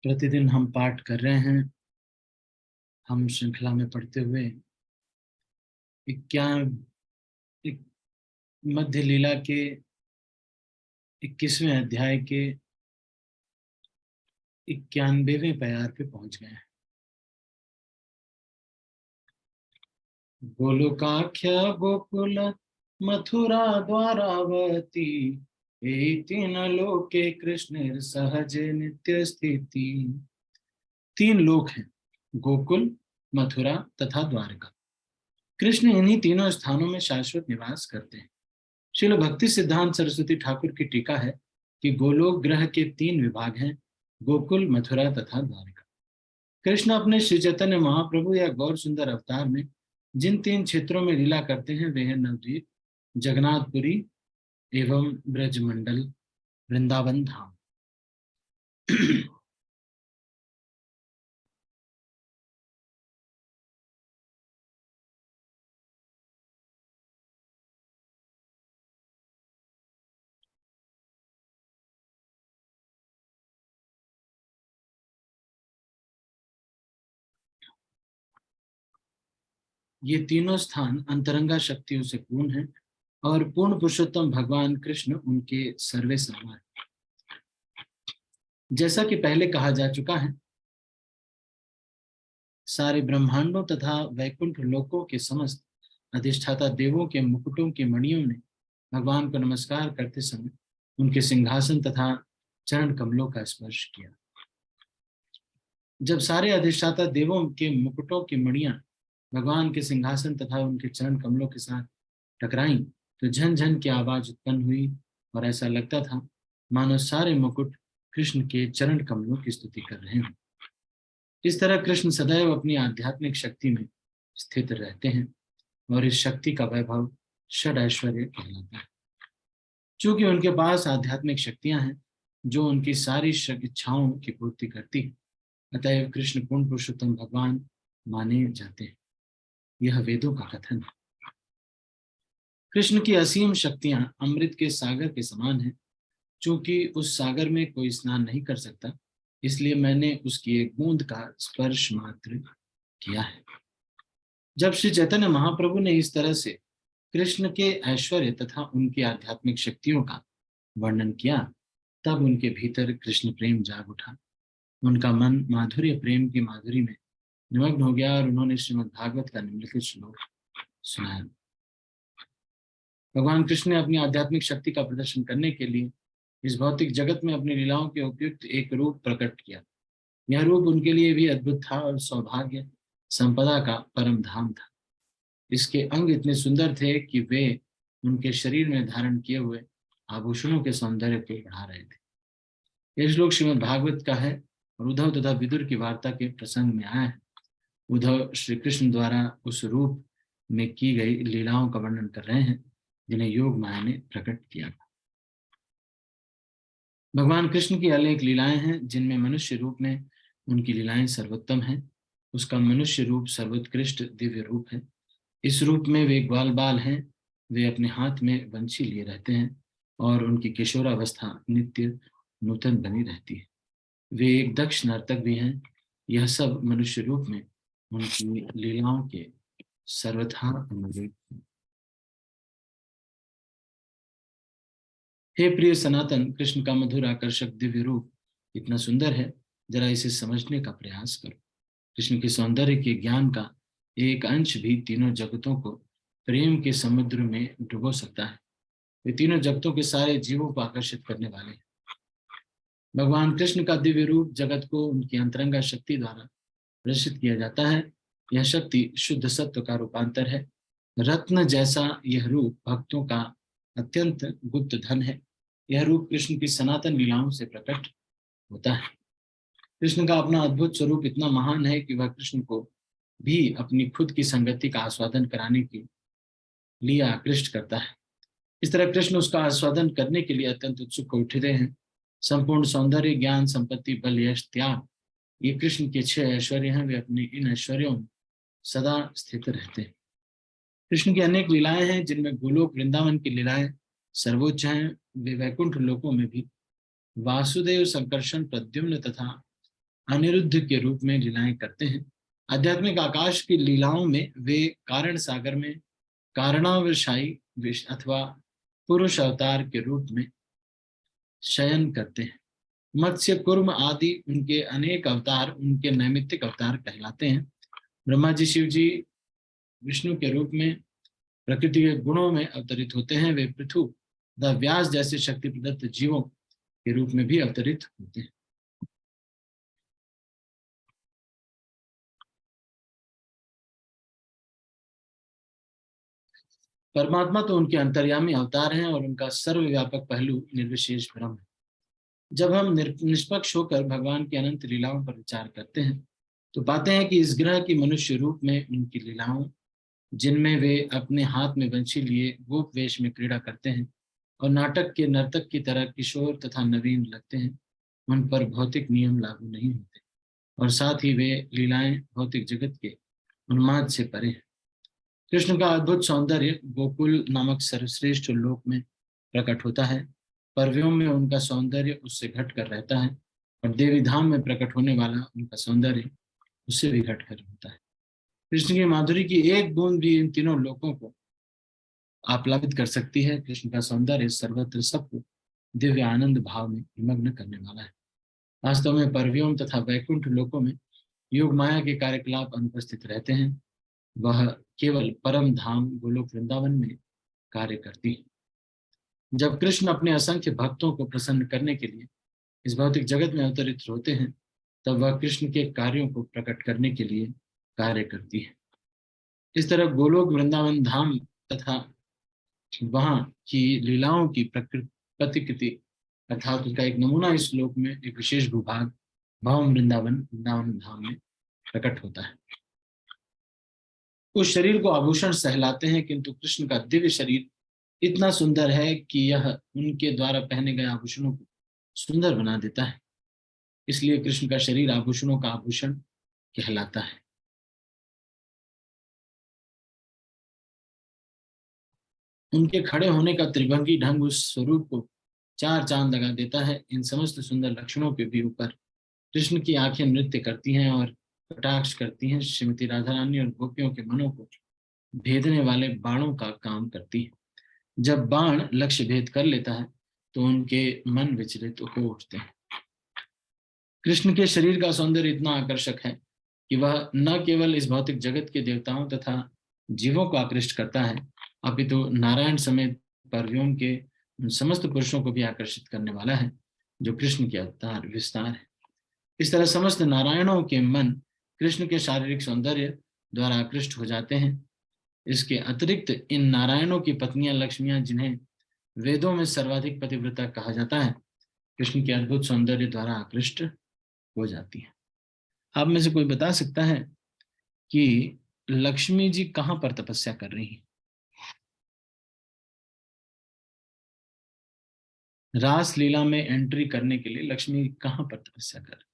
प्रतिदिन हम पाठ कर रहे हैं। हम श्रृंखला में पढ़ते हुए इक्यावन मध्य लीला के 21वें अध्याय के 91वें प्यार पे पहुंच गए हैं। गोलोकाख्य गोकुल मथुरा द्वारावती ये तीन लोके कृष्ण सहज नित्य स्थिति। तीन लोक हैं, गोकुल, मथुरा तथा द्वारका। कृष्ण इन्हीं तीनों स्थानों में शाश्वत निवास करते हैं। श्रील भक्ति सिद्धांत सरस्वती ठाकुर की टीका है कि गोलोक ग्रह के तीन विभाग हैं, गोकुल, मथुरा तथा द्वारका। कृष्ण अपने श्री चैतन्य महाप्रभु या गौर सुंदर अवतार में जिन तीन क्षेत्रों में लीला करते हैं वे हैं नवद्वीप, जगन्नाथपुरी एवं ब्रजमंडल वृंदावन धाम। ये तीनों स्थान अंतरंगा शक्तियों से पूर्ण हैं और पूर्ण पुरुषोत्तम भगवान कृष्ण उनके सर्वे सर्वा हैं। जैसा कि पहले कहा जा चुका है, सारे ब्रह्मांडों तथा वैकुंठ लोकों के समस्त अधिष्ठाता देवों के मुकुटों की मणियों ने भगवान को नमस्कार करते समय उनके सिंहासन तथा चरण कमलों का स्पर्श किया। जब सारे अधिष्ठाता देवों के मुकुटों की मणियां भगवान के सिंहासन तथा उनके चरण कमलों के साथ टकराई तो झन झन की आवाज उत्पन्न हुई और ऐसा लगता था मानो सारे मुकुट कृष्ण के चरण कमलों की स्तुति कर रहे हैं। इस तरह कृष्ण सदैव अपनी आध्यात्मिक शक्ति में स्थित रहते हैं और इस शक्ति का वैभव षड ऐश्वर्य कहलाता है। चूंकि उनके पास आध्यात्मिक शक्तियां हैं जो उनकी सारी इच्छाओं की पूर्ति करती है, अतएव कृष्ण पूर्ण पुरुषोत्तम भगवान माने जाते हैं। यह वेदों का कथन है। कृष्ण की असीम शक्तियां अमृत के सागर के समान हैं। चूंकि उस सागर में कोई स्नान नहीं कर सकता, इसलिए मैंने उसकी एक बूंद का स्पर्श मात्र किया है। जब श्री चैतन्य महाप्रभु ने इस तरह से कृष्ण के ऐश्वर्य तथा उनकी आध्यात्मिक शक्तियों का वर्णन किया, तब उनके भीतर कृष्ण प्रेम जाग उठा। उनका मन माधुर्य प्रेम की माधुरी में निमग्न हो गया और उन्होंने श्रीमद् भागवत का निम्नलिखित श्लोक सुनाया। भगवान कृष्ण ने अपनी आध्यात्मिक शक्ति का प्रदर्शन करने के लिए इस भौतिक जगत में अपनी लीलाओं के उपयुक्त एक रूप प्रकट किया। यह रूप उनके लिए भी अद्भुत था और सौभाग्य संपदा का परम धाम था। इसके अंग इतने सुंदर थे कि वे उनके शरीर में धारण किए हुए आभूषणों के सौंदर्य को बढ़ा रहे थे। यह श्लोक श्रीमद् भागवत का है और उद्धव तथा विदुर की वार्ता के प्रसंग में आया है। उद्धव श्री कृष्ण द्वारा उस रूप में की गई लीलाओं का वर्णन कर रहे हैं जिन्हें योग माया ने प्रकट किया। भगवान कृष्ण की अनेक लीलाएं हैं जिनमें मनुष्य रूप में उनकी लीलाएं सर्वोत्तम हैं। उसका मनुष्य रूप सर्वोत्कृष्ट दिव्य रूप है। इस रूप में वे ग्वाल बाल हैं। वे अपने हाथ में बंशी लिए रहते हैं और उनकी किशोरावस्था नित्य नूतन बनी रहती है। वे एक दक्ष नर्तक भी हैं। यह सब मनुष्य रूप में उनकी लीलाओं के सर्वथा अनुरूप। हे प्रिय सनातन, कृष्ण का मधुर आकर्षक दिव्य रूप इतना सुंदर है, जरा इसे समझने का प्रयास करो। कृष्ण के सौंदर्य के ज्ञान का एक अंश भी तीनों जगतों को प्रेम के समुद्र में डुबो सकता है। वे तीनों जगतों के सारे जीवों को आकर्षित करने वाले हैं। भगवान कृष्ण का दिव्य रूप जगत को उनकी अंतरंगा शक्ति द्वारा प्रदर्शित किया जाता है। यह शक्ति शुद्ध सत्व का रूपांतर है। रत्न जैसा यह रूप भक्तों का अत्यंत गुप्त धन है। यह रूप कृष्ण की सनातन लीलाओं से प्रकट होता है। कृष्ण का अपना अद्भुत स्वरूप इतना महान है कि वह कृष्ण को भी अपनी खुद की संगति का आस्वादन कराने के लिए आकृष्ट करता है। इस तरह कृष्ण उसका आस्वादन करने के लिए अत्यंत उत्सुक हो उठते हैं। संपूर्ण सौंदर्य, ज्ञान, संपत्ति, बल, यश, त्याग, ये कृष्ण के 6 ऐश्वर्य हैं। वे अपने इन ऐश्वर्यों में सदा स्थित रहते हैं। कृष्ण की अनेक लीलाएं हैं जिनमें गोलोक वृंदावन की लीलाएं सर्वोच्च हैं। वे वैकुंठ लोकों में भी वासुदेव, संकर्षण, प्रद्युम्न तथा अनिरुद्ध के रूप में लीलाएं करते हैं। आध्यात्मिक आकाश की लीलाओं में वे कारण सागर में कारणावशायी अथवा पुरुष अवतार के रूप में शयन करते हैं। मत्स्य कुर्म आदि उनके अनेक अवतार उनके नैमित्तिक अवतार कहलाते हैं। ब्रह्मा जी शिव जी विष्णु के रूप में प्रकृति के गुणों में अवतरित होते हैं। वे पृथु तथा व्यास जैसे शक्ति प्रदत्त जीवों के रूप में भी अवतरित होते हैं। परमात्मा तो उनके अंतर्यामी अवतार हैं और उनका सर्वव्यापक पहलू निर्विशेष ब्रह्म है। जब हम निष्पक्ष होकर भगवान की अनंत लीलाओं पर विचार करते हैं तो पाते हैं कि इस ग्रह की मनुष्य रूप में उनकी लीलाओं, जिनमें वे अपने हाथ में बंशी लिए गोप वेश में क्रीड़ा करते हैं और नाटक के नर्तक की तरह किशोर तथा नवीन लगते हैं, उन पर भौतिक नियम लागू नहीं होते और साथ ही वे लीलाएं भौतिक जगत के उन्माद से परे हैं। कृष्ण का अद्भुत सौंदर्य गोकुल नामक सर्वश्रेष्ठ लोक में प्रकट होता है। परव्योम में उनका सौंदर्य उससे घट कर रहता है और देवी धाम में प्रकट होने वाला उनका सौंदर्य उससे भी घट कर होता है। कृष्ण की माधुरी की एक बूंद भी इन तीनों लोकों को आप्लावित कर सकती है। कृष्ण का सौंदर्य सर्वत्र सबको दिव्य आनंद भाव में निमग्न करने वाला है। वास्तव में परव्योम तथा वैकुंठ लोकों में योग माया के कार्यकलाप अनुपस्थित रहते हैं। वह केवल परम धाम गोलोक वृंदावन में कार्य करती है। जब कृष्ण अपने असंख्य भक्तों को प्रसन्न करने के लिए इस भौतिक जगत में अवतरित होते हैं, तब वह कृष्ण के कार्यों को प्रकट करने के लिए कार्य करती है। इस तरह गोलोक वृंदावन धाम तथा वहां की लीलाओं की प्रतिकृति अर्थात उसका एक नमूना इस श्लोक में एक विशेष भूभाग भवन वृंदावन धाम में प्रकट होता है। उस शरीर को आभूषण सहलाते हैं, किंतु कृष्ण का दिव्य शरीर इतना सुंदर है कि यह उनके द्वारा पहने गए आभूषणों को सुंदर बना देता है। इसलिए कृष्ण का शरीर आभूषणों का आभूषण कहलाता है। उनके खड़े होने का त्रिभंगी ढंग उस स्वरूप को चार चांद लगा देता है। इन समस्त सुंदर लक्षणों के भी ऊपर कृष्ण की आंखें नृत्य करती हैं और कटाक्ष करती हैं। श्रीमती राधा रानी और गोपियों के मनों को भेदने वाले बाणों का काम करती है। जब बाण लक्ष्य भेद कर लेता है तो उनके मन विचलित हो उठते हैं। कृष्ण के शरीर का सौंदर्य इतना आकर्षक है कि वह न केवल इस भौतिक जगत के देवताओं तथा जीवों को आकृष्ट करता है, अपितु नारायण समेत परव्योम के समस्त पुरुषों को भी आकर्षित करने वाला है, जो कृष्ण के अवतार विस्तार है। इस तरह समस्त नारायणों के मन कृष्ण के शारीरिक सौंदर्य द्वारा आकृष्ट हो जाते हैं। इसके अतिरिक्त इन नारायणों की पत्नियां लक्ष्मियां, जिन्हें वेदों में सर्वाधिक पतिव्रता कहा जाता है, कृष्ण के अद्भुत सौंदर्य द्वारा आकृष्ट हो जाती है। आप में से कोई बता सकता है कि लक्ष्मी जी कहां पर तपस्या कर रही हैं? रास लीला में एंट्री करने के लिए लक्ष्मी कहां पर तपस्या कर रही?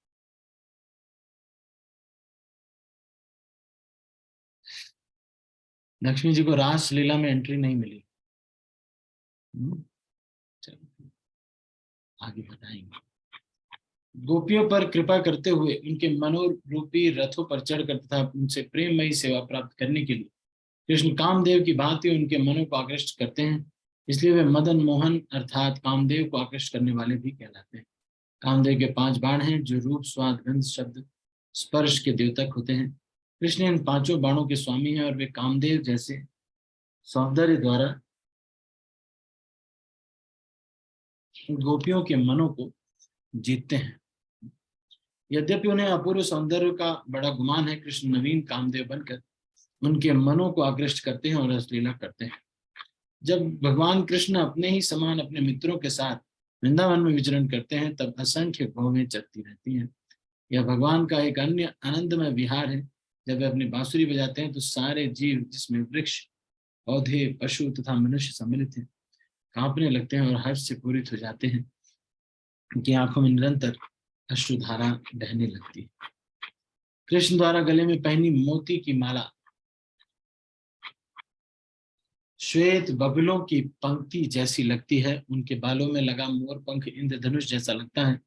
लक्ष्मी जी को रास लीला में एंट्री नहीं मिली। चलो आगे बताएंगे। गोपियों पर कृपा करते हुए उनके मनोरूपी रथों पर चढ़कर तथा उनसे प्रेममयी सेवा प्राप्त करने के लिए कृष्ण कामदेव की भांति उनके मनों को आकृष्ट करते हैं। इसलिए वे मदन मोहन अर्थात कामदेव को आकृष्ट करने वाले भी कहलाते हैं। कामदेव के 5 बाण हैं, जो रूप स्वाद गंध शब्द स्पर्श के द्योतक होते हैं। कृष्ण इन 5 बाणों के स्वामी हैं और वे कामदेव जैसे सौंदर्य द्वारा गोपियों के मनों को जीतते हैं। यद्यपि उन्हें अपूर्व सौंदर्य का बड़ा गुमान है, कृष्ण नवीन कामदेव बनकर उनके मनों को आकृष्ट करते हैं और रसलीला करते हैं। जब भगवान कृष्ण अपने ही समान अपने मित्रों के साथ वृंदावन में विचरण करते हैं, तब असंख्य भौवें चलती रहती हैं। यह भगवान का एक अन्य आनंदमय विहार है। जब वे अपनी बांसुरी बजाते हैं तो सारे जीव, जिसमें वृक्ष पौधे पशु तथा मनुष्य सम्मिलित हैं, कांपने लगते हैं और हर्ष से पूरित हो जाते हैं। उनकी आंखों में निरंतर अश्रुधारा बहने लगती है। कृष्ण द्वारा गले में पहनी मोती की माला श्वेत बबलों की पंक्ति जैसी लगती है। उनके बालों में लगा मोर पंख इंद्रधनुष जैसा लगता है।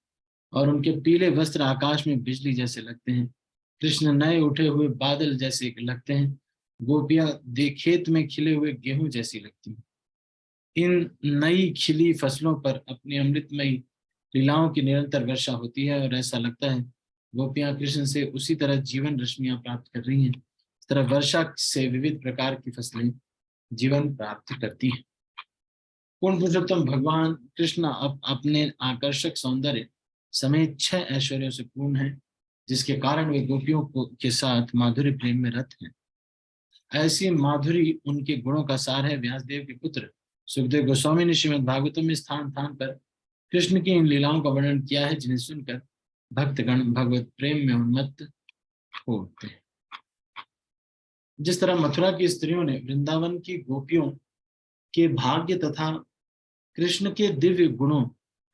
और उनके पीले वस्त्र आकाश में बिजली जैसे लगते हैं। कृष्ण नए उठे हुए बादल जैसे लगते हैं। गोपियां खेत में खिले हुए गेहूं जैसी लगती हैं। इन नई खिली फसलों पर अपनी अमृतमयी लीलाओं की निरंतर वर्षा होती है और ऐसा लगता है गोपियां कृष्ण से उसी तरह जीवन रश्मियां प्राप्त कर रही हैं। इस तरह वर्षा से विविध प्रकार की फसलें जीवन प्राप्त करती हैं। पूर्ण पुरुषोत्तम भगवान कृष्ण अपने आकर्षक सौंदर्य समेत 6 ऐश्वर्यों से पूर्ण है, जिसके कारण वे गोपियों को के साथ माधुरी प्रेम में रत हैं। ऐसी माधुरी उनके गुणों का सार है। व्यासदेव के पुत्र सुखदेव गोस्वामी ने श्रीमद् भागवतम में स्थान स्थान पर कृष्ण की इन लीलाओं का वर्णन किया है, जिन्हें सुनकर भक्तगण भगवत प्रेम में उन्मत्त हो उठते हैं। जिस तरह मथुरा की स्त्रियों ने वृंदावन की गोपियों के भाग्य तथा कृष्ण के दिव्य गुणों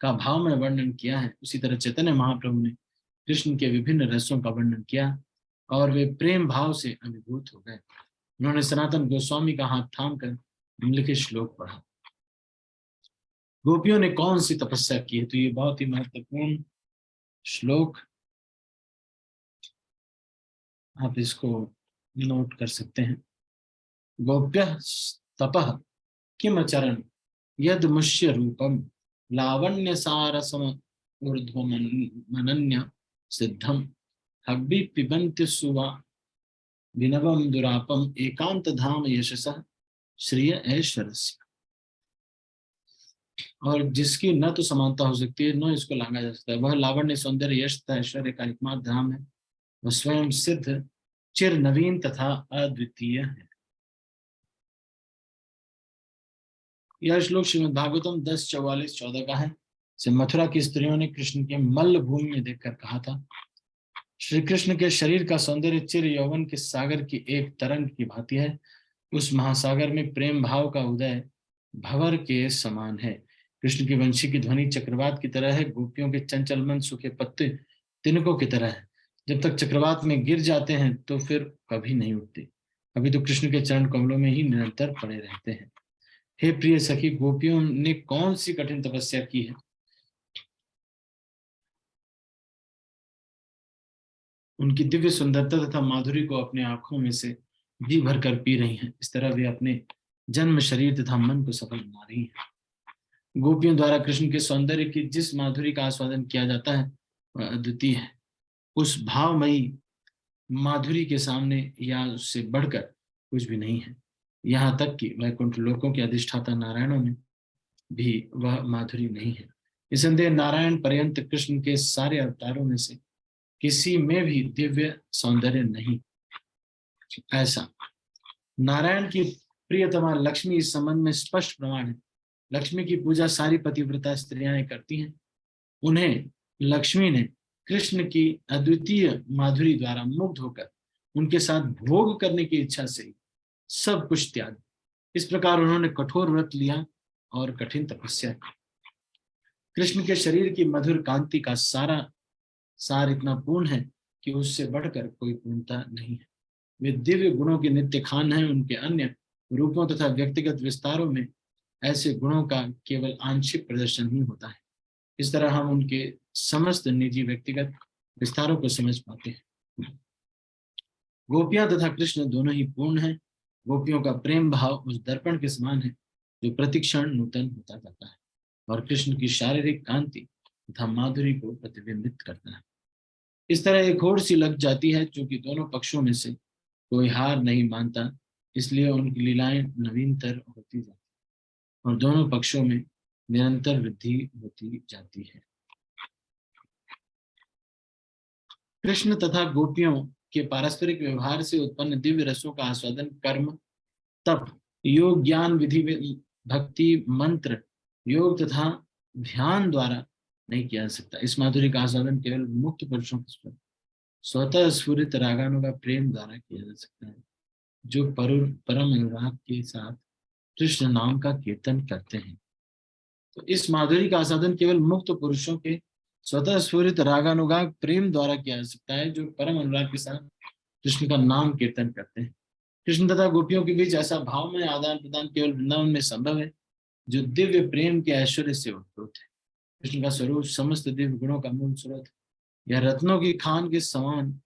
का भाव में वर्णन किया है, उसी तरह चैतन्य महाप्रभु ने कृष्ण के विभिन्न रसों का वर्णन किया और वे प्रेम भाव से अभिभूत हो गए। उन्होंने सनातन गोस्वामी का हाथ थामकर निम्नलिखित श्लोक पढ़ा। गोपियों ने कौन सी तपस्या की है? तो ये बहुत ही महत्वपूर्ण श्लोक, आप इसको नोट कर सकते हैं। गोप्य तपः किमचरण यद मुष्य रूपम लावण्य सारसम ऊर्ध्वमनन्य सिद्धम हब्बी पिबन्ति सुवा विनवम दुरापम एकांत धाम यशसः श्रिय ऐश्वर्यस्य। और जिसकी न तो समानता हो सकती है न इसको लांघा जा सकता है, वह लावण्य सौंदर्य यश तथा ऐश्वर्य का एकमात्र धाम है। वह स्वयं सिद्ध चिर नवीन तथा अद्वितीय है। यह श्लोक श्रीमद् भागवतम 10:44-14 का है। से मथुरा की स्त्रियों ने कृष्ण के मल्ल भूमि में देखकर कहा था, श्री कृष्ण के शरीर का सौंदर्य चिर यौवन के सागर की एक तरंग की भांति है। उस महासागर में प्रेम भाव का उदय भंवर के समान है। कृष्ण की वंशी की ध्वनि चक्रवात की तरह है। गोपियों के चंचल मन सूखे पत्ते तिनकों की तरह है। जब तक चक्रवात में गिर जाते हैं तो फिर कभी नहीं उठते। अभी तो कृष्ण के चरण कमलों में ही निरंतर पड़े रहते हैं। हे प्रिय सखी, गोपियों ने कौन सी कठिन तपस्या की है? उनकी दिव्य सुंदरता तथा माधुरी को अपने आंखों में से जी भर कर पी रही हैं। इस तरह वे अपने जन्म शरीर तथा मन को सफल बना रही हैं। गोपियों द्वारा कृष्ण के सौंदर्य की जिस माधुरी का आस्वादन किया जाता है वह अद्वितीय है। उस भावमयी माधुरी के सामने या उससे बढ़कर कुछ भी नहीं है। यहाँ तक कि वैकुंठ लोकों के अधिष्ठाता नारायणों में भी वह माधुरी नहीं है। निसंदेह नारायण पर्यंत कृष्ण के सारे अवतारों में से किसी में भी दिव्य सौंदर्य नहीं। ऐसा नारायण की प्रियतमा लक्ष्मी इस संबंध में स्पष्ट प्रमाण है। लक्ष्मी की पूजा सारी पतिव्रता स्त्रियां करती हैं। उन्हें लक्ष्मी ने कृष्ण की अद्वितीय माधुरी द्वारा मुग्ध होकर उनके साथ भोग करने की इच्छा से सब कुछ त्याग। इस प्रकार उन्होंने कठोर व्रत लिया और कठिन तपस्या की। कृष्ण के शरीर की मधुर कांति का सार इतना पूर्ण है कि उससे बढ़कर कोई पूर्णता नहीं है। वे दिव्य गुणों के नित्य खान हैं। उनके अन्य रूपों तथा व्यक्तिगत विस्तारों में ऐसे गुणों का केवल आंशिक प्रदर्शन ही होता है। इस तरह हम उनके समस्त निजी व्यक्तिगत विस्तारों को समझ पाते हैं। गोपियां तथा कृष्ण दोनों ही पूर्ण हैं। गोपियों का प्रेम भाव उस दर्पण के समान है जो प्रतिक्षण नूतन होता जाता है और कृष्ण की शारीरिक कांति तथा माधुरी को प्रतिबिंबित करता है। इस तरह एक होड़ सी लग जाती है, क्योंकि दोनों पक्षों में से कोई हार नहीं मानता, इसलिए उनकी लीलाएं नवीनतर होती जाती और दोनों पक्षों में निरंतर वृद्धि होती जाती है। कृष्ण तथा गोपियों के पारस्परिक व्यवहार से उत्पन्न दिव्य रसों का आस्वादन कर्म, तप, योग, ज्ञान, विधि, भक्ति, मंत्र, योग तथा ध्यान द्वारा नहीं किया जा सकता। इस माधुरी का आस्वादन केवल मुक्त पुरुषों के स्वतः स्फुरित रागानुगा प्रेम द्वारा किया जा सकता है, जो परम अनुराग के साथ कृष्ण नाम का कीर्तन करते हैं। तो इस माधुरी का आस्वादन केवल मुक्त पुरुषों के स्वतः स्फुरित रागानुगाग प्रेम द्वारा किया जा सकता है, जो परम अनुराग के साथ कृष्ण का नाम कीर्तन करते हैं। कृष्ण तथा गोपियों के बीच ऐसा भाव में आदान प्रदान केवल वृंदावन में संभव है, जो दिव्य प्रेम के ऐश्वर्य से उद्भूत है। कृष्ण का स्वरूप समस्त दिव्य गुणों का मूल स्रोत, यह रत्नों की खान के समान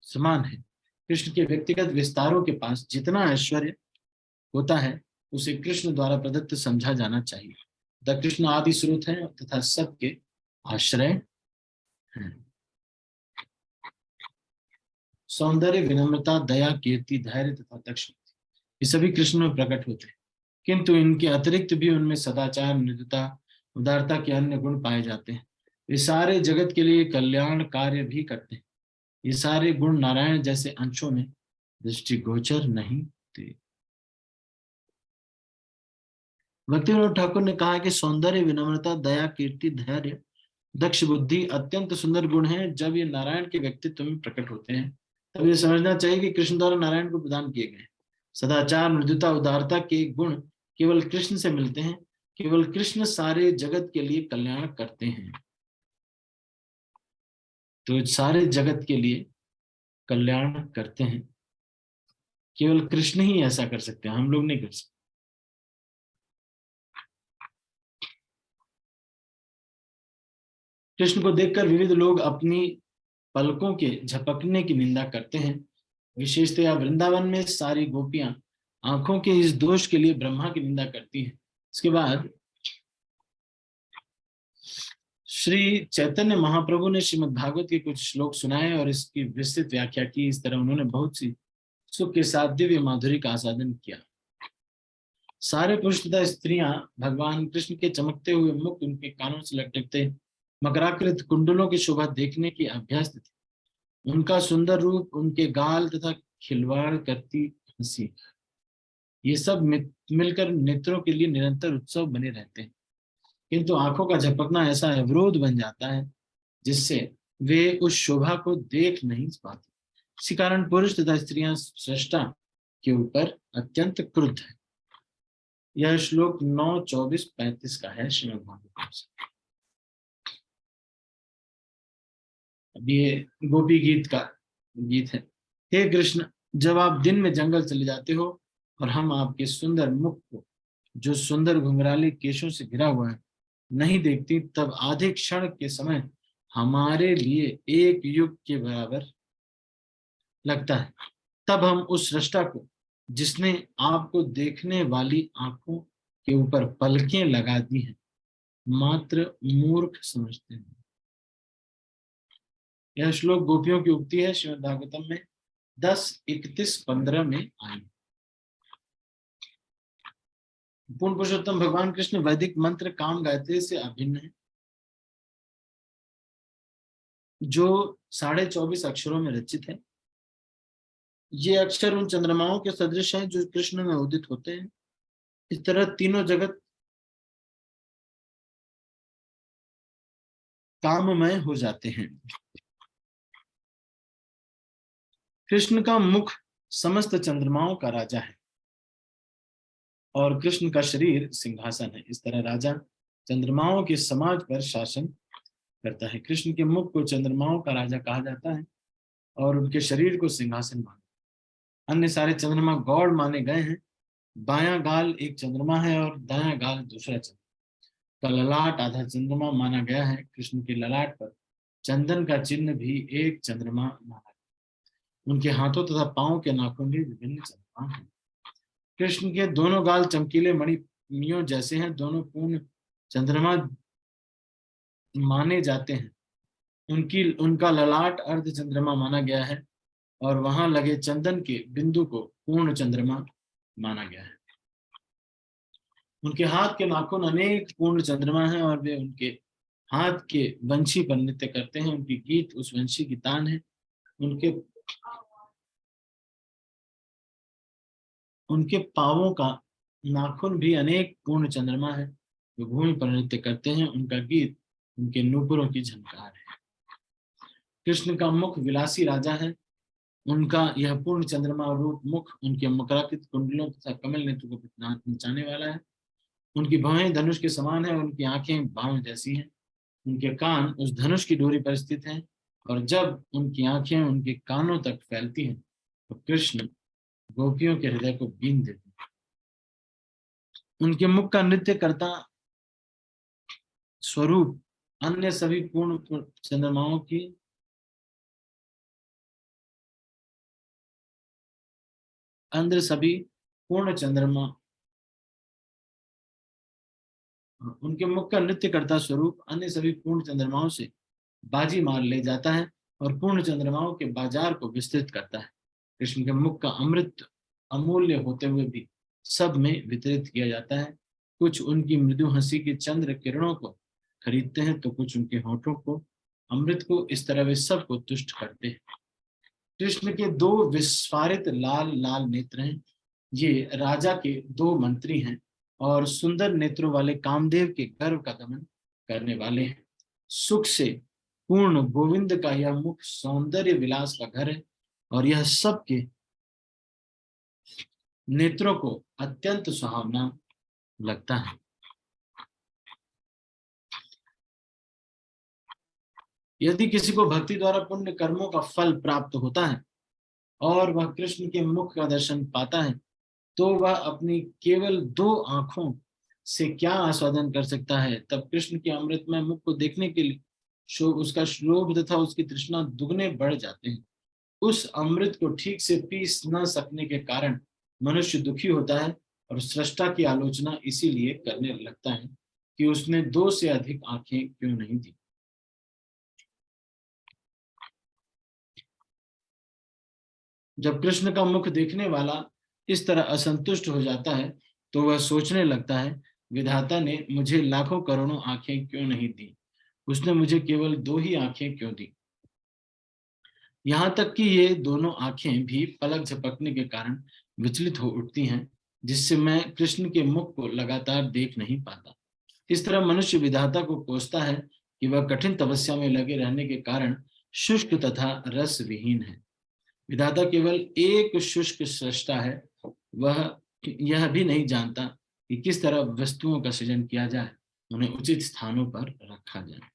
समान है। कृष्ण के व्यक्तिगत विस्तारों के पास जितना ऐश्वर्य होता है उसे कृष्ण द्वारा प्रदत्त समझा जाना चाहिए। द कृष्ण आदि स्रोत है तथा सबके आश्रय हैं। सौंदर्य, विनम्रता, दया, कीर्ति, धैर्य तथा दक्षिणा, ये सभी कृष्ण में प्रकट होते हैं, किंतु इनके अतिरिक्त भी उनमें सदाचार, मृदुता, उदारता के अन्य गुण पाए जाते हैं। ये सारे जगत के लिए कल्याण कार्य भी करते हैं। ये सारे गुण नारायण जैसे अंशों में दृष्टिगोचर नहीं थे। भक्ति विनोद ठाकुर ने कहा कि सौंदर्य, विनम्रता, दया, कीर्ति, धैर्य, दक्ष बुद्धि अत्यंत सुंदर गुण हैं। जब ये नारायण के व्यक्तित्व में प्रकट होते हैं तब ये समझना चाहिए कि कृष्ण द्वारा नारायण को प्रदान किए गए। सदाचार, मृदुता, उदारता के गुण केवल कृष्ण से मिलते हैं। केवल कृष्ण सारे जगत के लिए कल्याण करते हैं। तो सारे जगत के लिए कल्याण करते हैं, केवल कृष्ण ही ऐसा कर सकते हैं, हम लोग नहीं कर सकते। कृष्ण को देखकर विविध लोग अपनी पलकों के झपकने की निंदा करते हैं। विशेषतया वृंदावन में सारी गोपियां आंखों के इस दोष के लिए ब्रह्मा की निंदा करती हैं। इसके बाद श्री चैतन्य महाप्रभु ने श्रीमद् भागवत के कुछ श्लोक सुनाए और इसकी विस्तृत व्याख्या की। इस तरह उन्होंने बहुत सी सुख के साथ दिव्य माधुरी का आस्वादन किया। सारे पुरुष तथा स्त्रियां भगवान कृष्ण के चमकते हुए मुख, उनके कानों से लटकते मकराकृत कुंडलों की शोभा देखने की अभ्यस्त थी। उनका सुंदर रूप, उनके गाल तथा खिलवाड़ करती हंसी, ये सब मिलकर नेत्रों के लिए निरंतर उत्सव बने रहते हैं। किंतु आंखों का झपकना ऐसा अवरोध बन जाता है जिससे वे उस शोभा को देख नहीं पाते। इसी कारण पुरुष तथा स्त्रियां सृष्टा के ऊपर अत्यंत क्रुद्ध है। यह श्लोक 9, 24, 35 का है श्रीमद् भागवत से। अब ये गोपी गीत का गीत है। हे कृष्ण, जब आप दिन में जंगल चले जाते हो और हम आपके सुंदर मुख को, जो सुंदर घुंघराले केशों से घिरा हुआ है, नहीं देखती, तब आधे क्षण के समय हमारे लिए एक युग के बराबर लगता है। तब हम उस सृष्टा को, जिसने आपको देखने वाली आंखों के ऊपर पलकें लगा दी हैं, मात्र मूर्ख समझते हैं। यह श्लोक गोपियों की उक्ति है, श्रीमद् भागवतम में 10:31-15 में आई। पूर्ण पुरुषोत्तम भगवान कृष्ण वैदिक मंत्र काम गायत्री से अभिन्न है, जो 24.5 अक्षरों में रचित है। ये अक्षर उन चंद्रमाओं के सदृश हैं जो कृष्ण में उदित होते हैं। इस तरह तीनों जगत काममय हो जाते हैं। कृष्ण का मुख समस्त चंद्रमाओं का राजा है और कृष्ण का शरीर सिंहासन है। इस तरह राजा चंद्रमाओं के समाज पर शासन करता है। कृष्ण के मुख को चंद्रमाओं का राजा कहा जाता है और उनके शरीर को सिंहासन माना। अन्य सारे चंद्रमा गौड़ माने गए हैं। बायां गाल एक चंद्रमा है और दायां गाल दूसरा चंद्रमा का ललाट आधा चंद्रमा माना गया है। कृष्ण के ललाट पर चंदन का चिन्ह भी एक चंद्रमा माना गया। उनके हाथों तथा पांव के नाखून भी विभिन्न चंद्रमा हैं। कृष्ण के दोनों गाल चमकीले मणियों जैसे हैं। दोनों पूर्ण चंद्रमा माने जाते हैं। उनका ललाट अर्ध चंद्रमा माना गया है और वहां लगे चंदन के बिंदु को पूर्ण चंद्रमा माना गया है। उनके हाथ के नाखून अनेक पूर्ण चंद्रमा हैं और वे उनके हाथ के वंशी पर नृत्य करते हैं। उनकी गीत उस वंशी की तान है। उनके उनके पांवों का नाखून भी अनेक पूर्ण चंद्रमा है जो भूमि पर नृत्य करते हैं। उनका गीत उनके नूपुरों की झनकार है। कृष्ण का मुख विलासी राजा है। उनका यह पूर्ण चंद्रमा रूप मुख उनके मकराकृत कुंडलों तथा कमल नेत्र को नचाने वाला है। उनकी भवें धनुष के समान है। उनकी आंखें बाण जैसी हैं। उनके कान उस धनुष की डोरी पर स्थित हैं और जब उनकी आंखें उनके कानों तक फैलती हैं तो कृष्ण गोपियों के हृदय को बीन देते हैं। उनके मुख का नृत्य करता स्वरूप अन्य सभी पूर्ण चंद्रमाओं की अंदर सभी पूर्ण चंद्रमा उनके मुख का नृत्य करता स्वरूप अन्य सभी पूर्ण चंद्रमाओं से बाजी मार ले जाता है और पूर्ण चंद्रमाओं के बाजार को विस्तृत करता है। कृष्ण के मुख का अमृत अमूल्य होते हुए भी सब में वितरित किया जाता है। कुछ उनकी मृदु हंसी के चंद्र किरणों को खरीदते हैं तो कुछ उनके होठों को अमृत को, इस तरह वे सबको तुष्ट करते हैं। कृष्ण के दो विस्फारित लाल लाल नेत्र हैं। ये राजा के दो मंत्री हैं और सुंदर नेत्रों वाले कामदेव के गर्व का दमन करने वाले हैं। सुख से पूर्ण गोविंद का यह मुख सौंदर्य विलास का घर है और यह सबके नेत्रों को अत्यंत सुहावना लगता है। यदि किसी को भक्ति द्वारा पुण्य कर्मों का फल प्राप्त होता है और वह कृष्ण के मुख का दर्शन पाता है तो वह अपनी केवल दो आंखों से क्या आस्वादन कर सकता है। तब कृष्ण के अमृतमय मुख को देखने के लिए उसका लोभ तथा उसकी तृष्णा दुगने बढ़ जाते हैं। उस अमृत को ठीक से पी न सकने के कारण मनुष्य दुखी होता है और सृष्टा की आलोचना इसीलिए करने लगता है कि उसने दो से अधिक आंखें क्यों नहीं दी। जब कृष्ण का मुख देखने वाला इस तरह असंतुष्ट हो जाता है तो वह सोचने लगता है, विधाता ने मुझे लाखों करोड़ों आंखें क्यों नहीं दी, उसने मुझे केवल दो ही आंखें क्यों दी। यहाँ तक कि ये दोनों आंखें भी पलक झपकने के कारण विचलित हो उठती हैं, जिससे मैं कृष्ण के मुख को लगातार देख नहीं पाता। इस तरह मनुष्य विधाता को कोसता है कि वह कठिन तपस्या में लगे रहने के कारण शुष्क तथा रस विहीन है। विधाता केवल एक शुष्क सृष्टा है, वह यह भी नहीं जानता कि किस तरह वस्तुओं का सृजन किया जाए, उन्हें उचित स्थानों पर रखा जाए।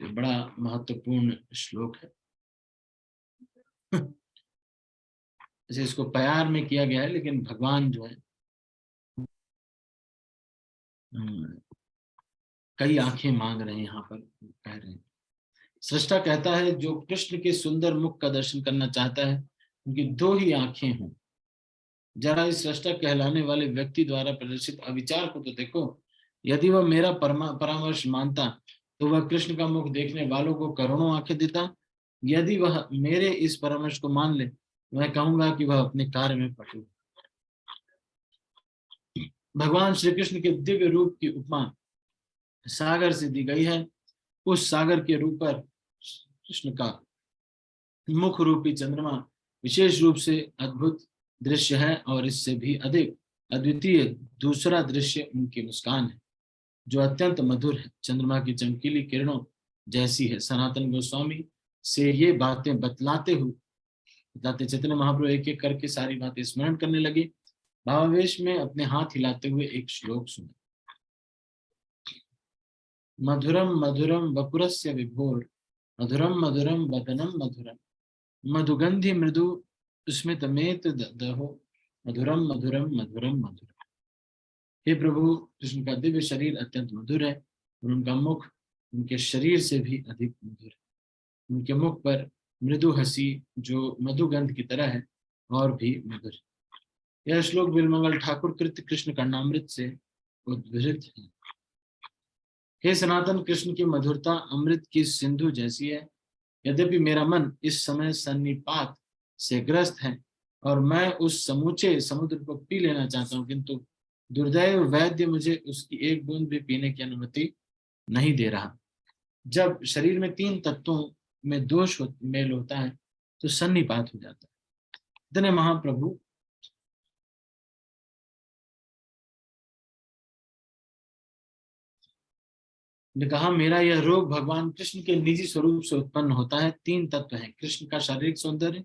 ये बड़ा महत्वपूर्ण श्लोक है। जैसे इसको प्यार में किया गया है, लेकिन भगवान जो है कई आंखें मांग रहे हैं, यहाँ पर कह रहे हैं। सृष्टा कहता है जो कृष्ण के सुंदर मुख का दर्शन करना चाहता है उनकी दो ही आंखें हों। जरा इस सृष्टा कहलाने वाले व्यक्ति द्वारा प्रदर्शित अविचार को तो देखो। यदि वह मेरा परामर्श मानता तो वह कृष्ण का मुख देखने वालों को करोड़ों आंखें देता। यदि वह मेरे इस परामर्श को मान ले, मैं कहूंगा कि वह अपने कार्य में पटु। भगवान श्री कृष्ण के दिव्य रूप की उपमा सागर से दी गई है। उस सागर के रूप पर कृष्ण का मुख रूपी चंद्रमा विशेष रूप से अद्भुत दृश्य है और इससे भी अधिक अद्वितीय दूसरा दृश्य उनकी मुस्कान है जो अत्यंत मधुर है, चंद्रमा की चमकीली किरणों जैसी है। सनातन गोस्वामी से ये बातें बताते चैतन्य महाप्रभु एक एक करके सारी बातें स्मरण करने लगे। भावावेश में अपने हाथ हिलाते हुए एक श्लोक सुने। मधुरम मधुरम वपुरस्य विभोर मधुरम मधुरम वदनम मधुरम मधुगंधि मृदु स्मितमेत दहो मधुरम मधुरम मधुरम मधुरम। हे प्रभु, कृष्ण का दिव्य शरीर अत्यंत मधुर है और उनका मुख उनके शरीर से भी अधिक मधुर है। उनके मुख पर मृदु हंसी जो मधुगंध की तरह है और भी मधुर। यह श्लोक बिलमंगल ठाकुर कृत कृष्ण कर्णामृत से उद्धृत है। हे सनातन, कृष्ण की मधुरता अमृत की सिंधु जैसी है। यद्यपि मेरा मन इस समय सन्निपात से ग्रस्त है और मैं उस समूचे समुद्र को पी लेना चाहता हूँ, किंतु दुर्दैव वैद्य मुझे उसकी एक बूंद भी पीने की अनुमति नहीं दे रहा। जब शरीर में तीन तत्वों में मेल होता है तो सन्निपात हो जाता है। इतने महाप्रभु ने कहा, मेरा यह रोग भगवान कृष्ण के निजी स्वरूप से उत्पन्न होता है। तीन तत्व हैं, कृष्ण का शारीरिक सौंदर्य,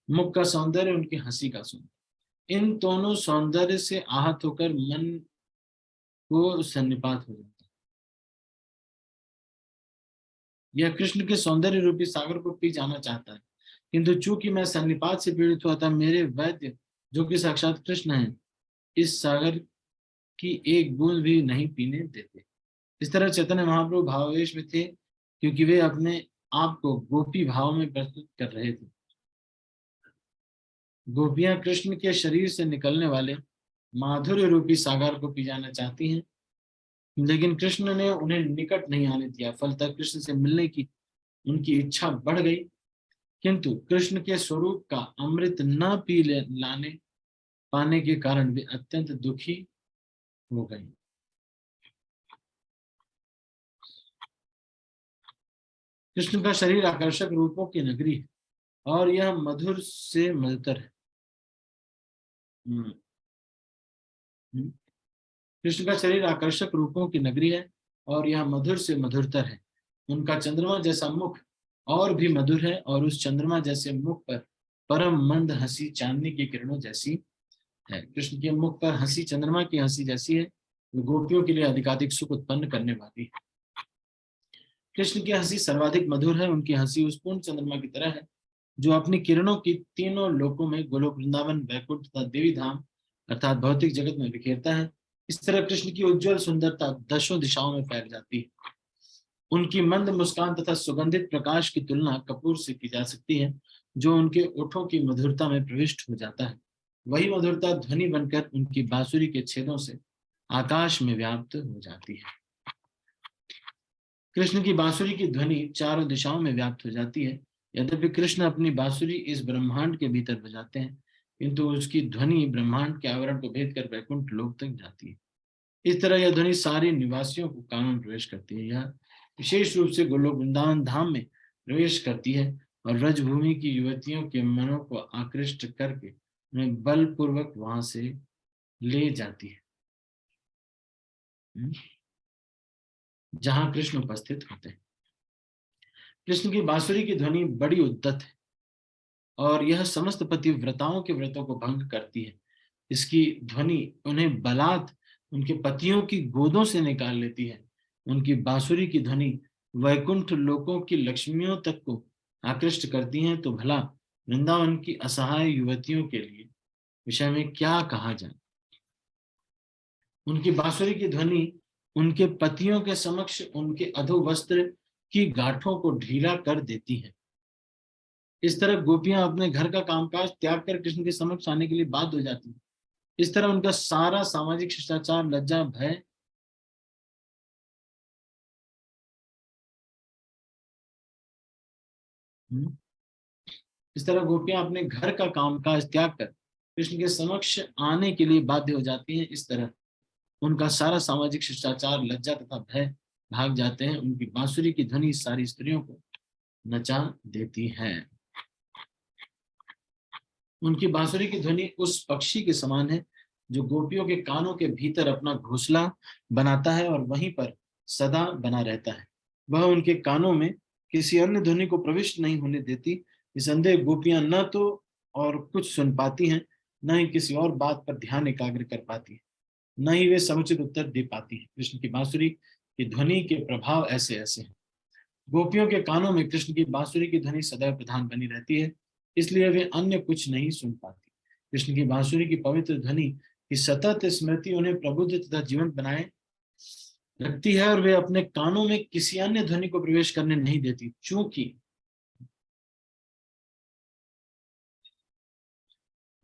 मुख का सौंदर्य, उनकी हंसी का सौंदर्य। इन दोनों सौंदर्य से आहत होकर मन को सन्निपात हो जाता है। यह कृष्ण के सौंदर्य रूपी सागर को पी जाना चाहता है, किंतु चूंकि मैं सन्निपात से पीड़ित हुआ था, मेरे वैद्य जो कि साक्षात कृष्ण है, इस सागर की एक बूंद भी नहीं पीने देते। इस तरह चैतन्य महाप्रभु भावावेश में थे, क्योंकि वे अपने आप को गोपी भाव में प्रस्तुत कर रहे थे। गोपियां कृष्ण के शरीर से निकलने वाले माधुर्य रूपी सागर को पी जाना चाहती हैं, लेकिन कृष्ण ने उन्हें निकट नहीं आने दिया। फलतः कृष्ण से मिलने की उनकी इच्छा बढ़ गई, किंतु कृष्ण के स्वरूप का अमृत न लाने पाने के कारण वे अत्यंत दुखी हो गए। कृष्ण का शरीर आकर्षक रूपों की नगरी है और यह मधुर से मधुर है। हम्म, हम्म। कृष्ण का शरीर आकर्षक रूपों की नगरी है और यह मधुर से मधुरतर है। उनका चंद्रमा जैसा मुख और भी मधुर है, और उस चंद्रमा जैसे मुख पर परम मंद हंसी चांदनी की किरणों जैसी है। कृष्ण के मुख पर हंसी चंद्रमा की हंसी जैसी है, जो गोपियों के लिए अधिकाधिक सुख उत्पन्न करने वाली है। कृष्ण की हंसी सर्वाधिक मधुर है। उनकी हंसी उस पूर्ण चंद्रमा की तरह है, जो अपनी किरणों की तीनों लोकों में, गोलोक, वृंदावन, वैकुंठ तथा देवी धाम अर्थात भौतिक जगत में बिखेरता है। इस तरह कृष्ण की उज्जवल सुंदरता दशों दिशाओं में फैल जाती है। उनकी मंद मुस्कान तथा सुगंधित प्रकाश की तुलना कपूर से की जा सकती है, जो उनके ओठों की मधुरता में प्रविष्ट हो जाता है। वही मधुरता ध्वनि बनकर उनकी बांसुरी के छेदों से आकाश में व्याप्त हो जाती है। कृष्ण की बांसुरी की ध्वनि चारों दिशाओं में व्याप्त हो जाती है। यद्यपि कृष्ण अपनी बांसुरी इस ब्रह्मांड के भीतर बजाते हैं, किंतु उसकी ध्वनि ब्रह्मांड के आवरण को भेद कर वैकुंठ लोक तक जाती है। इस तरह यह ध्वनि सारे निवासियों को कान में प्रवेश करती है। यह विशेष रूप से गोलोक वृंदावन धाम में प्रवेश करती है और व्रजभूमि की युवतियों के मनों को आकृष्ट करके उन्हें बलपूर्वक वहां से ले जाती है, जहां कृष्ण उपस्थित होते हैं। कृष्ण की बांसुरी की ध्वनि बड़ी उद्दत है और यह समस्त पतिव्रताओं के व्रतों को भंग करती है। इसकी ध्वनि उन्हें बलात् उनके पतियों की गोदों से निकाल लेती है। उनकी बांसुरी की ध्वनि वैकुंठ लोकों की लक्ष्मियों तक को आकृष्ट करती हैं, तो भला वृंदावन की असहाय युवतियों के लिए विषय में क्या कहा जाए। उनकी बांसुरी की ध्वनि उनके पतियों के समक्ष उनके अधो वस्त्र की गांठों को ढीला कर देती है। इस तरह गोपियां अपने घर का कामकाज त्याग कर कृष्ण के समक्ष आने के लिए बाध्य हो जाती हैं। इस तरह उनका सारा सामाजिक शिष्टाचार, लज्जा, भय, इस तरह गोपियां अपने घर का कामकाज त्याग कर कृष्ण के समक्ष आने के लिए बाध्य हो जाती हैं। इस तरह उनका सारा सामाजिक शिष्टाचार, लज्जा तथा भय भाग जाते हैं। उनकी बांसुरी की ध्वनि सारी स्त्रियों को नचा देती है। उनकी बांसुरी की ध्वनि उस पक्षी के समान है जो गोपियों के कानों के भीतर अपना घोंसला बनाता है और वहीं पर सदा बना रहता है। वह उनके कानों में किसी अन्य ध्वनि को प्रविष्ट नहीं होने देती। निसंदेह गोपियां न तो और कुछ सुन पाती हैं, न ही किसी और बात पर ध्यान एकाग्र कर पाती है, न ही वे समुचित उत्तर दे पाती है। कृष्ण की बांसुरी की ध्वनि के प्रभाव ऐसे ऐसे हैं। गोपियों के कानों में कृष्ण की बांसुरी की ध्वनि सदैव प्रधान बनी रहती है, इसलिए वे अन्य कुछ नहीं सुन पाती। कृष्ण की बांसुरी की पवित्र ध्वनि की सतत स्मृति उन्हें प्रबुद्ध तथा जीवंत बनाए रखती है और वे अपने कानों में किसी अन्य ध्वनि को प्रवेश करने नहीं देती। चूंकि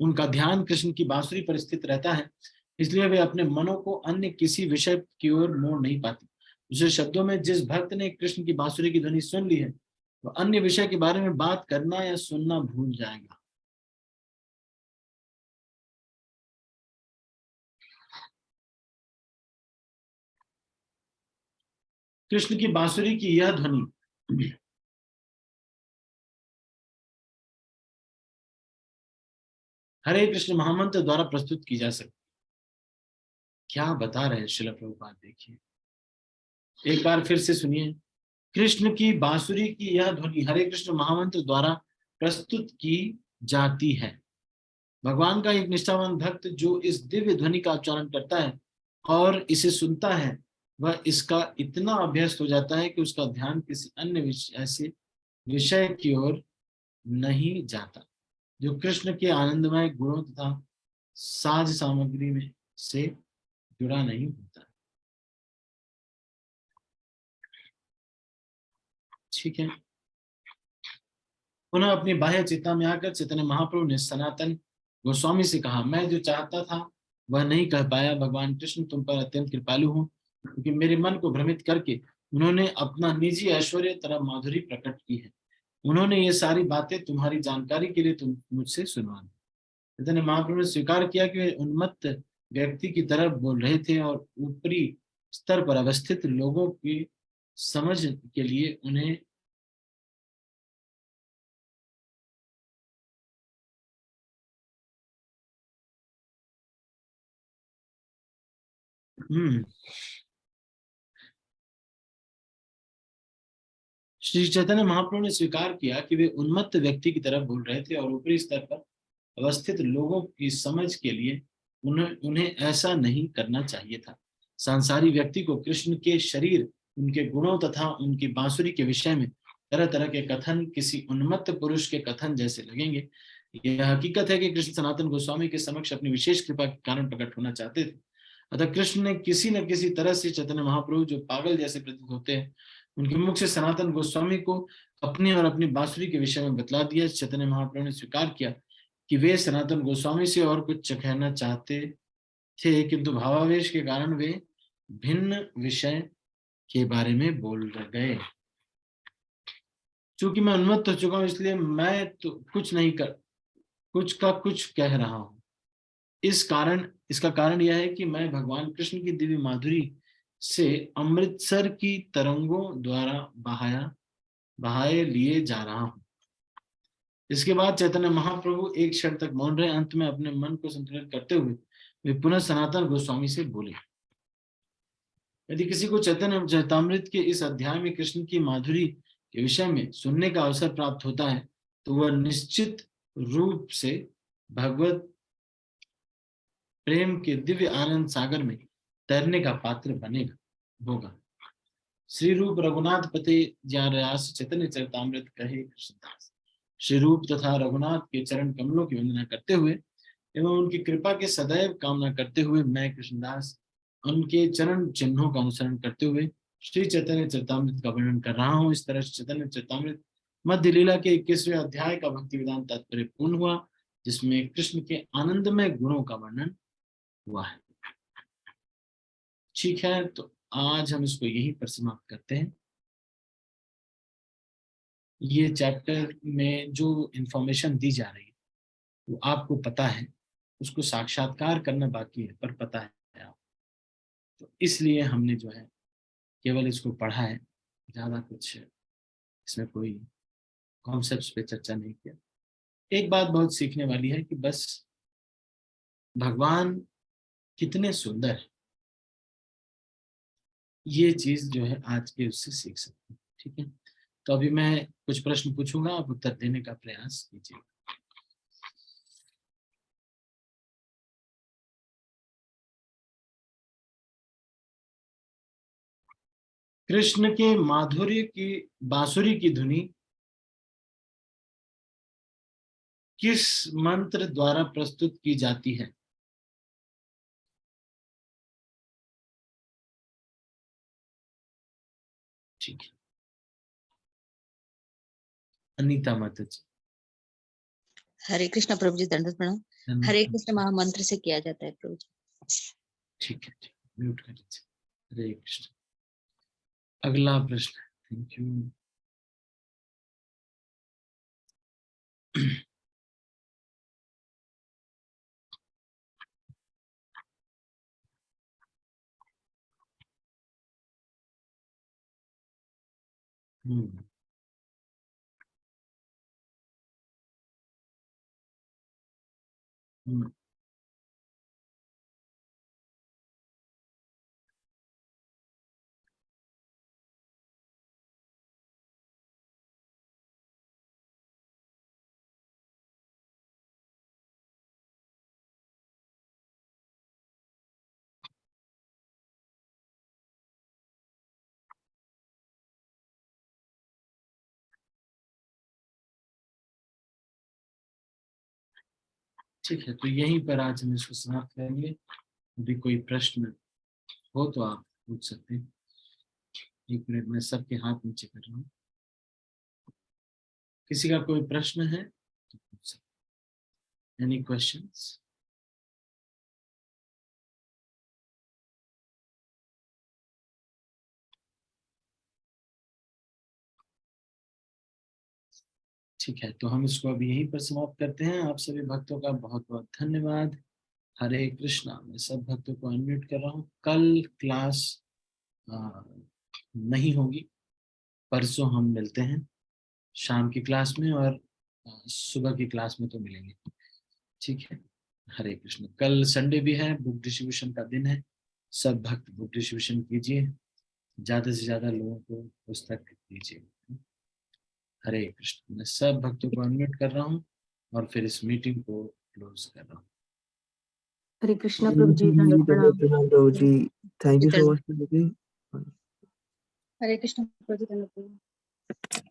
उनका ध्यान कृष्ण की बांसुरी पर स्थित रहता है, इसलिए वे अपने मनों को अन्य किसी विषय की ओर मोड़ नहीं पाती। दूसरे शब्दों में, जिस भक्त ने कृष्ण की बांसुरी की ध्वनि सुन ली है, वह अन्य विषय के बारे में बात करना या सुनना भूल जाएगा। कृष्ण की बांसुरी की यह ध्वनि हरे कृष्ण महामंत्र द्वारा प्रस्तुत की जा सकती। क्या बता रहे हैं शिला प्रभुपाद, देखिए एक बार फिर से सुनिए। कृष्ण की बांसुरी की यह ध्वनि हरे कृष्ण महामंत्र द्वारा प्रस्तुत की जाती है। भगवान का एक निष्ठावान भक्त जो इस दिव्य ध्वनि का उच्चारण करता है और इसे सुनता है, वह इसका इतना अभ्यस्त हो जाता है कि उसका ध्यान किसी अन्य विषय की ओर नहीं जाता, जो कृष्ण के आनंदमय गुणों तथा साज सामग्री में से जुड़ा नहीं होता। ठीक है। पुनः अपनी बाह्य चेतना में आकर चैतन्य महाप्रभु ने सनातन गोस्वामी से कहा, मैं जो चाहता था वह नहीं कह पाया। भगवान कृष्ण तुम पर अत्यंत कृपालु हो, क्योंकि मेरे मन को भ्रमित करके उन्होंने अपना निजी ऐश्वर्य तरह माधुरी प्रकट की है। उन्होंने ये सारी बातें तुम्हारी जानकारी के लिए तुम मुझसे सुनवा दी। चैतन्य महाप्रभु ने स्वीकार किया कि वे उन्मत्त व्यक्ति की तरह बोल रहे थे और ऊपरी स्तर पर अवस्थित लोगों की समझ के लिए उन्हें हम्म श्री चैतन्य महाप्रभु ने स्वीकार किया कि वे उन्मत्त व्यक्ति की तरह बोल रहे थे और ऊपरी स्तर पर अवस्थित लोगों की समझ के लिए उन्हें उन्हें ऐसा नहीं करना चाहिए था। सांसारी व्यक्ति को कृष्ण के शरीर, उनके गुणों तथा उनकी बांसुरी के विषय में तरह तरह के कथन किसी उन्मत्त पुरुष के कथन जैसे लगेंगे। यह हकीकत है कि कृष्ण सनातन गोस्वामी के समक्ष अपनी विशेष कृपा के कारण प्रकट होना चाहते थे। अतः कृष्ण ने किसी न किसी तरह से चैतन्य महाप्रभु, जो पागल जैसे प्रतीत होते हैं, उनके मुख से सनातन गोस्वामी को अपने और अपनी बांसुरी के विषय में बतला दिया। चैतन्य महाप्रभु ने स्वीकार किया कि वे सनातन गोस्वामी से और कुछ कहना चाहते थे, किंतु भावावेश के कारण वे भिन्न विषय के बारे में बोल गए। चूंकि मैं उन्मत्त हो चुका हूं, इसलिए मैं तो कुछ नहीं कर कुछ का कुछ कह रहा हूं। इसका कारण यह है कि मैं भगवान कृष्ण की दिव्य माधुरी से अमृतसर की तरंगों द्वारा बहाए लिए जा रहा हूं। इसके बाद चैतन्य महाप्रभु एक क्षण तक मौन रहे। अंत में अपने मन को संतुलित करते हुए वे पुनः सनातन गोस्वामी से बोले, यदि किसी को चैतन्य चैतामृत के इस अध्याय में कृष्ण की माधुरी के विषय में सुनने का अवसर प्राप्त होता है, तो वह निश्चित रूप से भगवत प्रेम के दिव्य आनंद सागर में तैरने का पात्र बनेगा होगा। श्री रूप रघुनाथ पते ज्यास चैतन्य चरितामृत कहे कृष्णदास। श्री रूप तथा रघुनाथ के चरण कमलों की वंदना करते हुए एवं उनकी कृपा के सदैव कामना करते हुए मैं कृष्णदास उनके चरण चिन्हों का अनुसरण करते हुए श्री चैतन्य चरितामृत का वर्णन कर रहा हूँ। इस तरह चैतन्य चरितामृत मध्य लीला के 21वें अध्याय का भक्ति विधान तात्पर्य पूर्ण हुआ, जिसमें कृष्ण के आनंदमय गुणों का वर्णन हुआ है। ठीक है, तो आज हम इसको यहीं पर समाप्त करते हैं। ये चैप्टर में जो इंफॉर्मेशन दी जा रही है वो आपको पता है, उसको साक्षात्कार करना बाकी है, पर पता है आप, तो इसलिए हमने जो है केवल इसको पढ़ा है, ज्यादा कुछ इसमें कोई कॉन्सेप्ट्स पे चर्चा नहीं किया। एक बात बहुत सीखने वाली है कि बस भगवान कितने सुंदर है, ये चीज जो है आज के उससे सीख सकते हैं। ठीक है, तो अभी मैं कुछ प्रश्न पूछूंगा, आप उत्तर देने का प्रयास कीजिए। कृष्ण के माधुर्य की बांसुरी की धुनी किस मंत्र द्वारा प्रस्तुत की जाती है? ठीक है, अनीता माता जी। हरे कृष्ण प्रभु जी, दंडवत प्रणाम। हरे कृष्ण महामंत्र से किया जाता है प्रभु जी। ठीक है, म्यूट कर दीजिए। हरे कृष्ण। अगला प्रश्न। Thank you. हम्म हम्म ठीक है, तो यहीं पर आज हम इसको समाप्त करेंगे। अभी कोई प्रश्न हो तो आप पूछ सकते हैं। 1 मिनट में सबके हाथ नीचे कर रहा हूँ। किसी का कोई प्रश्न है तो पूछ सकते। Any questions? ठीक है, तो हम इसको अभी यहीं पर समाप्त करते हैं। आप सभी भक्तों का बहुत बहुत धन्यवाद। हरे कृष्णा। मैं सब भक्तों को अनम्यूट कर रहा हूँ। कल क्लास नहीं होगी, परसों हम मिलते हैं शाम की क्लास में, और सुबह की क्लास में तो मिलेंगे। ठीक है, हरे कृष्ण। कल संडे भी है, बुक डिस्ट्रीब्यूशन का दिन है। सब भक्त बुक डिस्ट्रीब्यूशन कीजिए, ज्यादा से ज्यादा लोगों को पुस्तक दीजिए। हरे कृष्ण। मैं सब भक्तों को अनम्यूट कर रहा हूँ और फिर इस मीटिंग को क्लोज कर रहा हूँ। हरे कृष्णा प्रभु जी, दंडवत प्रणाम। प्रभु जी, थैंक यू सो मच प्रभु जी। हरे कृष्ण प्रभु जी, दंडवत प्रणाम।